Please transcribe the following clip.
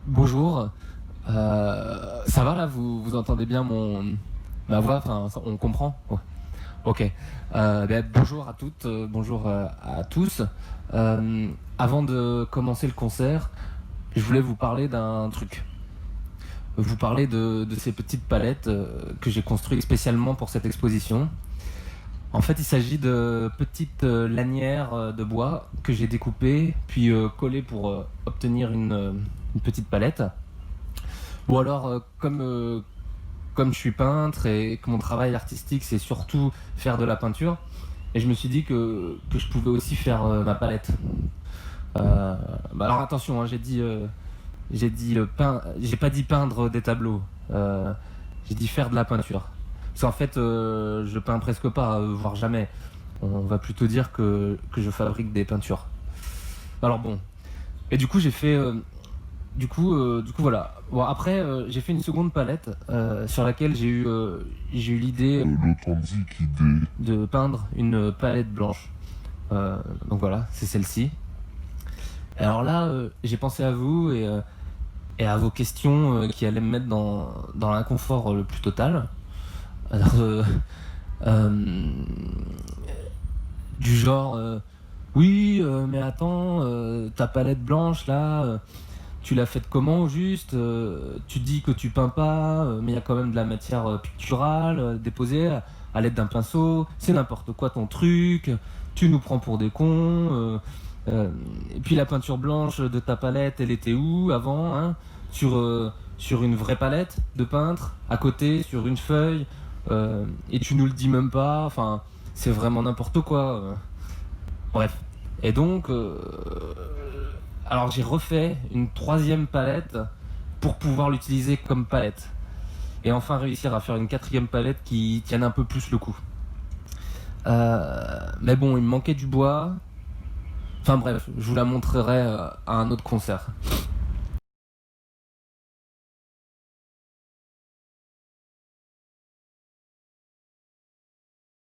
Bonjour, ça va là, vous entendez bien ma voix, enfin on comprend? Ouais. Ok. Bonjour à toutes, bonjour à tous. Euh, Avant de commencer le concert, je voulais vous parler d'un truc. Vous parler de ces petites palettes que j'ai construites spécialement pour cette exposition. En fait, il s'agit de petites lanières de bois que j'ai découpées puis collées pour obtenir une petite palette. Ou alors, comme je suis peintre et que mon travail artistique c'est surtout faire de la peinture, et je me suis dit que je pouvais aussi faire ma palette. Alors attention, hein, j'ai pas dit peindre des tableaux, j'ai dit faire de la peinture. Parce qu'en fait, je peins presque pas, voire jamais. On va plutôt dire que je fabrique des peintures. Alors bon, et du coup j'ai fait du coup voilà. Bon après j'ai fait une seconde palette sur laquelle j'ai eu l'idée L'authentique idée. de peindre une palette blanche. Donc voilà, c'est celle-ci. Alors là j'ai pensé à vous et à vos questions qui allaient me mettre dans l'inconfort le plus total. Alors, euh, du genre oui mais attends ta palette blanche là. Tu l'as faite comment au juste? Tu dis que tu peins pas, mais il y a quand même de la matière picturale déposée à l'aide d'un pinceau. C'est n'importe quoi ton truc. Tu nous prends pour des cons. Et puis la peinture blanche de ta palette, elle était où avant, hein? Sur une vraie palette de peintre, à côté, sur une feuille. Et tu nous le dis même pas. Enfin, c'est vraiment n'importe quoi. Bref. Et donc, alors j'ai refait une troisième palette pour pouvoir l'utiliser comme palette. Et enfin réussir à faire une quatrième palette qui tienne un peu plus le coup. Mais bon, il me manquait du bois. Enfin bref, je vous la montrerai à un autre concert.